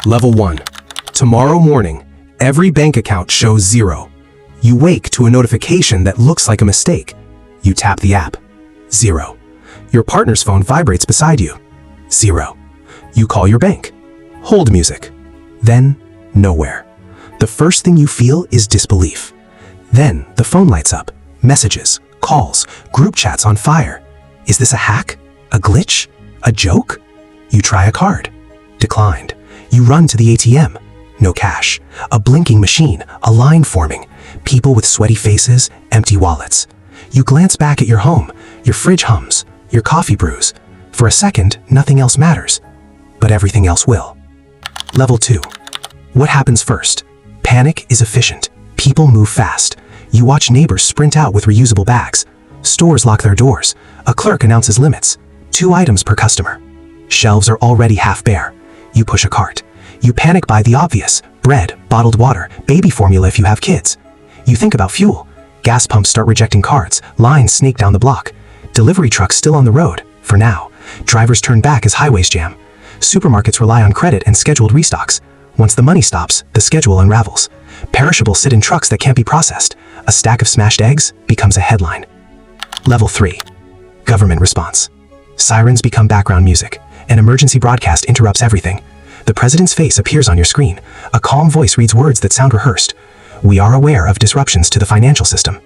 Level 1. Tomorrow morning, every bank account shows 0. You wake to a notification that looks like a mistake. You tap the app. 0. Your partner's phone vibrates beside you. 0. You call your bank. Hold music. Then, nowhere. The first thing you feel is disbelief. Then, the phone lights up. Messages, calls, group chats on fire. Is this a hack? A glitch? A joke? You try a card. Declined. You run to the ATM. No cash. A blinking machine, a line forming. People with sweaty faces, empty wallets. You glance back at your home. Your fridge hums. Your coffee brews. For a second, nothing else matters. But everything else will. Level 2. What happens first? Panic is efficient. People move fast. You watch neighbors sprint out with reusable bags. Stores lock their doors. A clerk announces limits. 2 items per customer. Shelves are already half bare. You push a cart. You panic buy the obvious. Bread, bottled water, baby formula if you have kids. You think about fuel. Gas pumps start rejecting cards. Lines snake down the block. Delivery trucks still on the road, for now. Drivers turn back as highways jam. Supermarkets rely on credit and scheduled restocks. Once the money stops, the schedule unravels. Perishables sit in trucks that can't be processed. A stack of smashed eggs becomes a headline. Level 3. Government response. Sirens become background music. An emergency broadcast interrupts everything. The president's face appears on your screen. A calm voice reads words that sound rehearsed. We are aware of disruptions to the financial system.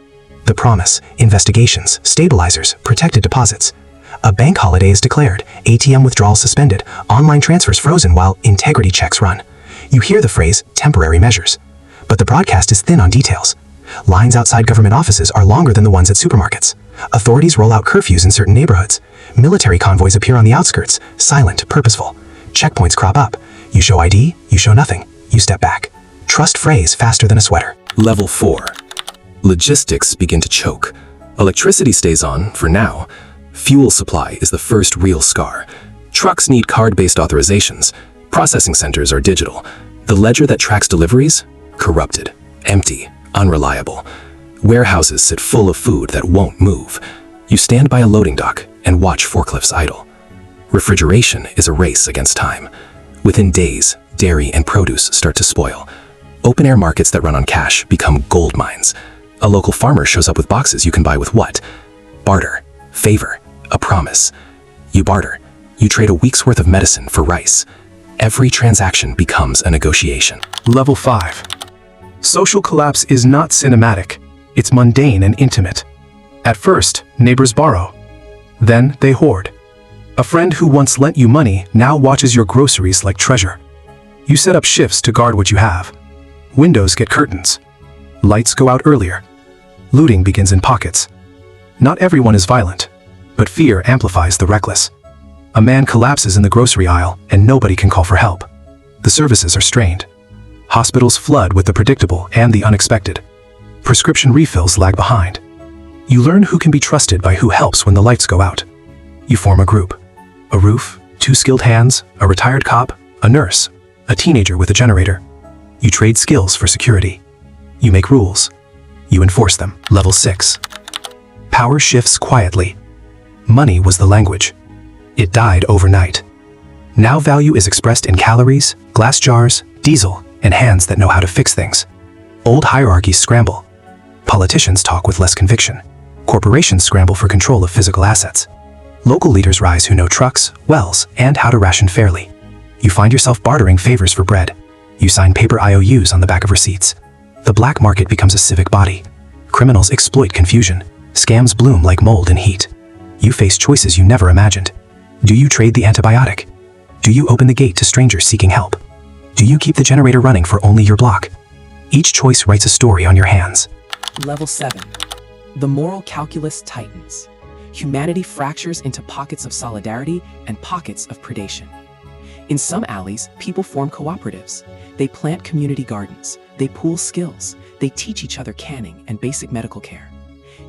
The promise, investigations, stabilizers, protected deposits. A bank holiday is declared, ATM withdrawals suspended, online transfers frozen while integrity checks run. You hear the phrase, temporary measures. But the broadcast is thin on details. Lines outside government offices are longer than the ones at supermarkets. Authorities roll out curfews in certain neighborhoods. Military convoys appear on the outskirts, silent, purposeful. Checkpoints crop up. You show ID, you show nothing. You step back. Trust frays faster than a sweater. Level 4. Logistics begin to choke. Electricity stays on, for now. Fuel supply is the first real scar. Trucks need card-based authorizations. Processing centers are digital. The ledger that tracks deliveries? Corrupted, empty, unreliable. Warehouses sit full of food that won't move. You stand by a loading dock and watch forklifts idle. Refrigeration is a race against time. Within days, dairy and produce start to spoil. Open-air markets that run on cash become gold mines. A local farmer shows up with boxes you can buy with what? Barter, favor, a promise. You barter. You trade a week's worth of medicine for rice. Every transaction becomes a negotiation. Level 5. Social collapse is not cinematic. It's mundane and intimate. At first, neighbors borrow. Then they hoard. A friend who once lent you money now watches your groceries like treasure. You set up shifts to guard what you have. Windows get curtains. Lights go out earlier. Looting begins in pockets. Not everyone is violent, but fear amplifies the reckless. A man collapses in the grocery aisle and nobody can call for help. The services are strained. Hospitals flood with the predictable and the unexpected. Prescription refills lag behind. You learn who can be trusted by who helps when the lights go out. You form a group. A roof, 2 skilled hands, a retired cop, a nurse, a teenager with a generator. You trade skills for security. You make rules. You enforce them. Level 6. Power shifts quietly. Money was the language. It died overnight. Now value is expressed in calories, glass jars, diesel, and hands that know how to fix things. Old hierarchies scramble. Politicians talk with less conviction. Corporations scramble for control of physical assets. Local leaders rise who know trucks, wells, and how to ration fairly. You find yourself bartering favors for bread. You sign paper IOUs on the back of receipts. The black market becomes a civic body. Criminals exploit confusion. Scams bloom like mold in heat. You face choices you never imagined. Do you trade the antibiotic? Do you open the gate to strangers seeking help? Do you keep the generator running for only your block? Each choice writes a story on your hands. Level 7. The moral calculus tightens. Humanity fractures into pockets of solidarity and pockets of predation. In some alleys, people form cooperatives. They plant community gardens. They pool skills. They teach each other canning and basic medical care.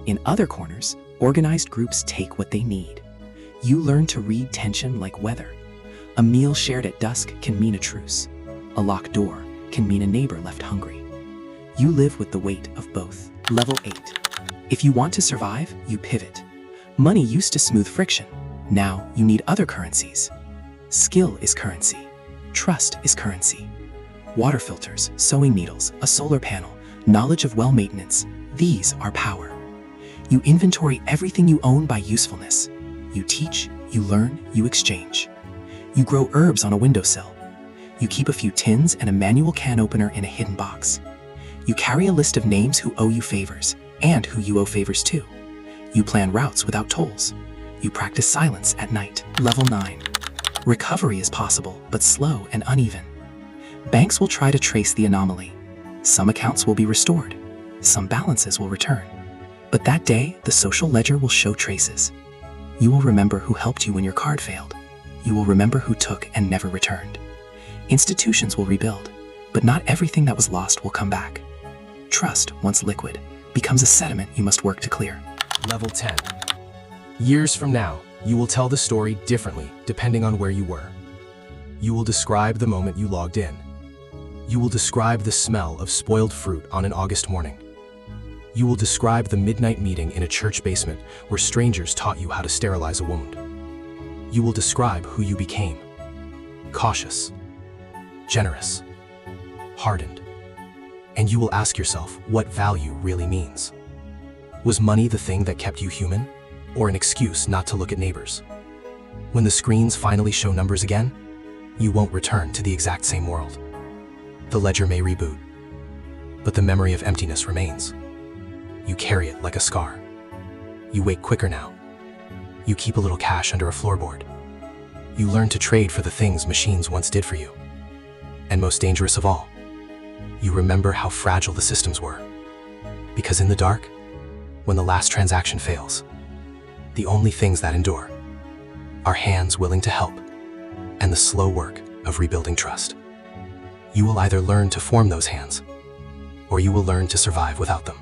In other corners, organized groups take what they need. You learn to read tension like weather. A meal shared at dusk can mean a truce. A locked door can mean a neighbor left hungry. You live with the weight of both. Level 8. If you want to survive, you pivot. Money used to smooth friction. Now you need other currencies. Skill is currency. Trust is currency. Water filters, sewing needles, a solar panel, knowledge of well maintenance, these are power. You inventory everything you own by usefulness. You teach, you learn, you exchange. You grow herbs on a windowsill. You keep a few tins and a manual can opener in a hidden box. You carry a list of names who owe you favors, and who you owe favors to. You plan routes without tolls. You practice silence at night. Level 9. Recovery is possible, but slow and uneven. Banks will try to trace the anomaly. Some accounts will be restored. Some balances will return. But that day, the social ledger will show traces. You will remember who helped you when your card failed. You will remember who took and never returned. Institutions will rebuild, but not everything that was lost will come back. Trust, once liquid, becomes a sediment you must work to clear. Level 10. Years from now, you will tell the story differently depending on where you were. You will describe the moment you logged in. You will describe the smell of spoiled fruit on an August morning. You will describe the midnight meeting in a church basement where strangers taught you how to sterilize a wound. You will describe who you became. Cautious, generous, hardened. And you will ask yourself what value really means. Was money the thing that kept you human, or an excuse not to look at neighbors? When the screens finally show numbers again, you won't return to the exact same world. The ledger may reboot, but the memory of emptiness remains. You carry it like a scar. You wake quicker now. You keep a little cash under a floorboard. You learn to trade for the things machines once did for you. And most dangerous of all, you remember how fragile the systems were. Because in the dark, when the last transaction fails, the only things that endure are hands willing to help and the slow work of rebuilding trust. You will either learn to form those hands, or you will learn to survive without them.